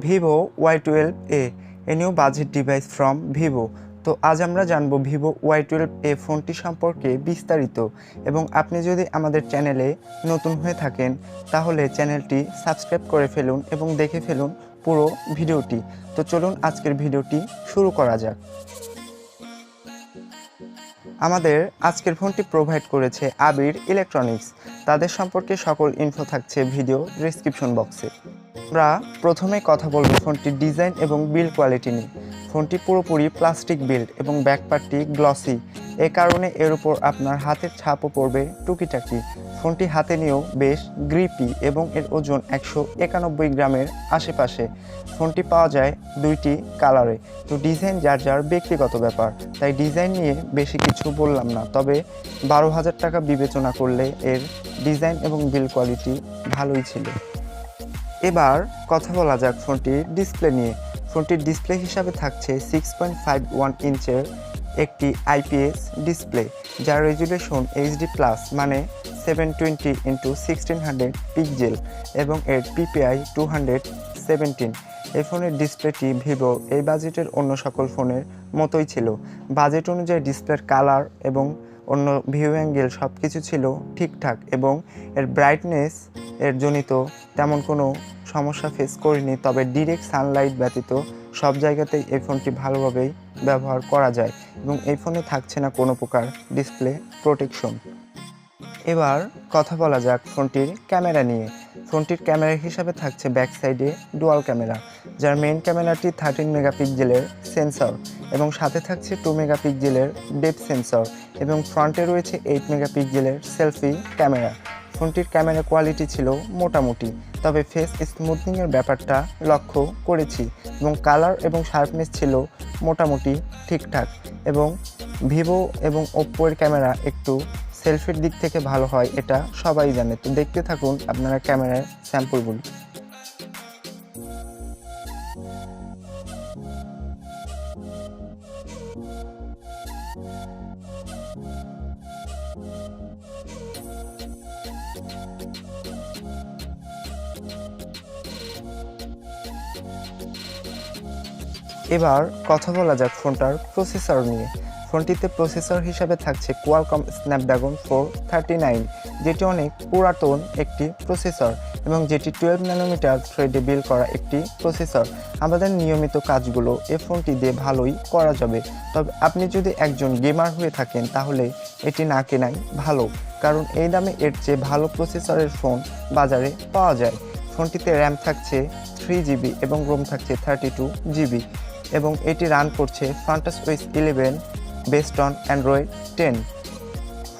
Vivo Y12a, a new budget device from Vivo। তো আজ আমরা জানবো Vivo Y12a ফোনটি সম্পর্কে বিস্তারিত, এবং আপনি যদি আমাদের চ্যানেলে নতুন হয়ে থাকেন তাহলে চ্যানেলটি সাবস্ক্রাইব করে ফেলুন এবং দেখে ফেলুন পুরো ভিডিওটি। তো চলুন আজকের ভিডিওটি শুরু করা যাক। আমাদের আজকের ফোনটি প্রোভাইড করেছে আবির ইলেকট্রনিক্স। তাদের সম্পর্কে সকল ইনফো থাকছে ভিডিও ডেসক্রিপশন বক্সে। আমরা প্রথমে কথা বলবো ফোনটির ডিজাইন এবং বিল্ড কোয়ালিটি নিয়ে। ফোনটি পুরোপুরি প্লাস্টিক বিল্ড এবং ব্যাকপার্টটি গ্লসি, এ কারণে এর উপর আপনার হাতের ছাপও পড়বে টুকিটাকি। ফোনটি হাতে নিয়েও বেশ গ্রিপি এবং এর ওজন 191 গ্রামের আশেপাশে। ফোনটি পাওয়া যায় দুইটি কালারে। তো ডিজাইন যার যার ব্যক্তিগত ব্যাপার, তাই ডিজাইন নিয়ে বেশি কিছু বললাম না, তবে 12,000 টাকা বিবেচনা করলে এর ডিজাইন এবং বিল্ড কোয়ালিটি ভালোই ছিল। এবার কথা বলা যাক ফোনটির ডিসপ্লে নিয়ে। ফোনটির ডিসপ্লে হিসাবে থাকছে 6.51 ইঞ্চের একটি IPS ডিসপ্লে, যার রেজুলেশন HD+, মানে 720x1600 পিক্সেল, এবং এর PPI 217। এই ফোনের ডিসপ্লেটি ভিভো এই বাজেটের অন্য সকল ফোনের মতোই ছিল। বাজেট অনুযায়ী ডিসপ্লের কালার এবং অন্য ভিউ অ্যাঙ্গেল সব কিছু ছিল ঠিকঠাক, এবং এর ব্রাইটনেস এর জনিত তেমন কোনো সমস্যা ফেস করিনি। তবে ডিরেক্ট সানলাইট ব্যতীত সব জায়গাতেই এই ফোনটি ভালোভাবেই ব্যবহার করা যায়, এবং এই ফোনে থাকছে না কোনো প্রকার ডিসপ্লে প্রোটেকশন। এবার কথা বলা যাক ফোনটির ক্যামেরা নিয়ে। ফোনটির ক্যামেরা হিসাবে থাকছে ব্যাক সাইডে ডুয়াল ক্যামেরা, যার মেইন ক্যামেরাটি 13 মেগাপিক্সেলের সেন্সর, এবং সাথে থাকছে 2 মেগাপিক্সেলের ডেপথ সেন্সর, এবং ফ্রন্টে রয়েছে 8 মেগাপিক্সেলের সেলফি ক্যামেরা। ফোনটির ক্যামেরা কোয়ালিটি ছিল মোটামুটি, তবে ফেস স্মুথনিংয়ের ব্যাপারটা লক্ষ্য করেছি, এবং কালার এবং শার্পনেস ছিল মোটামুটি ঠিকঠাক। এবং ভিভো এবং ওপ্পোর ক্যামেরা একটু সেলফির দিক থেকে ভালো হয়, এটা সবাই জানে। তো দেখতে থাকুন আপনারা ক্যামেরার স্যাম্পলগুলি। এবার কথা বলা যাক ফোনটার প্রসেসর নিয়ে। ফোনটিতে প্রসেসর হিসাবে থাকছে কোয়ালকম স্ন্যাপড্রাগন 439, যেটি অনেক পুরাতন একটি প্রসেসর, এবং যেটি 12 ন্যানোমিটার থ্রেডে বিল্ড করা একটি প্রসেসর। আমাদের নিয়মিত কাজগুলো এই ফোনটি দিয়ে ভালোই করা যাবে। তবে আপনি যদি একজন গেমার হয়ে থাকেন তাহলে এটি না কেনাই ভালো, কারণ এই দামে এর চেয়ে ভালো প্রসেসরের ফোন বাজারে পাওয়া যায়। ফোনটিতে র্যাম থাকছে 3GB এবং রোম থাকছে 32GB, এবং এটি রান করছে Funtouch OS 11 based on Android 10।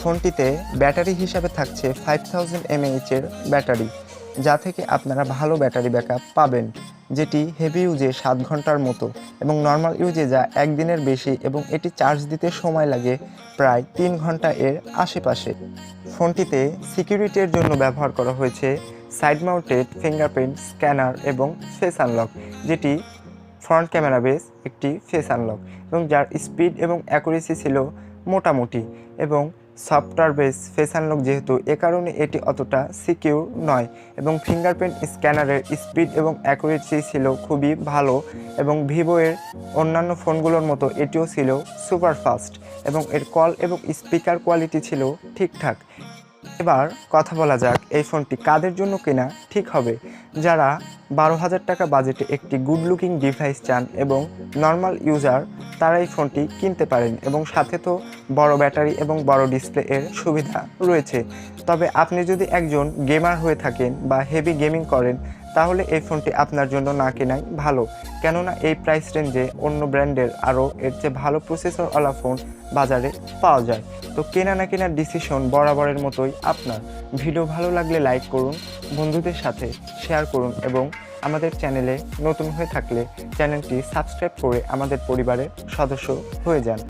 ফোনটিতে ব্যাটারি হিসাবে থাকছে 5000 mAh এর ব্যাটারি, যা থেকে আপনারা ভালো ব্যাটারি ব্যাকআপ পাবেন, যেটি হেভি ইউজে 7 ঘন্টার মতো, এবং নর্মাল ইউজে যা একদিনের বেশি, এবং এটি চার্জ দিতে সময় লাগে প্রায় 3 ঘন্টা এর আশেপাশে। ফোনটিতে সিকিউরিটির জন্য ব্যবহার করা হয়েছে সাইড মাউন্টেড ফিঙ্গারপ্রিন্ট স্ক্যানার এবং ফেস আনলক, যেটি ফ্রন্ট ক্যামেরা বেস একটি ফেস আনলক, এবং যার স্পিড এবং অ্যাকুরেসি ছিল মোটামুটি, এবং সফটওয়্যার বেস ফেস আনলক যেহেতু, এ কারণে এটি অতটা সিকিউর নয়, এবং ফিঙ্গারপ্রিন্ট স্ক্যানারের স্পিড এবং অ্যাকুরেসি ছিল খুবই ভালো, এবং ভিভো এর অন্যান্য ফোনগুলোর মতো এটিও ছিল সুপার ফাস্ট, এবং এর কল এবং স্পিকার কোয়ালিটি ছিল ঠিকঠাক। এবার কথা বলা যাক এই ফোনটি কাদের জন্য কেনা ঠিক হবে। যারা 12,000 টাকা বাজেটে একটি গুড লুকিং ডিভাইস চান এবং নর্মাল ইউজার, তারা এই ফোনটি কিনতে পারেন, এবং সাথে তো বড় ব্যাটারি এবং বড় ডিসপ্লে এর সুবিধা রয়েছে। তবে আপনি যদি একজন গেমার হয়ে থাকেন বা হেভি গেমিং করেন, তাহলে এই ফোনটি আপনার জন্য না কেনাই ভালো, কেননা এই প্রাইস রেঞ্জে অন্য ব্র্যান্ডের আরও এর চেয়ে ভালো প্রসেসরওয়ালা ফোন বাজারে পাওয়া যায়। তো কেনা না কেনার ডিসিশন বরাবরের মতোই আপনার। ভিডিও ভালো লাগলে লাইক করুন, বন্ধুদের সাথে শেয়ার করুন, এবং আমাদের চ্যানেলে নতুন হয়ে থাকলে চ্যানেলটি সাবস্ক্রাইব করে আমাদের পরিবারের সদস্য হয়ে যান।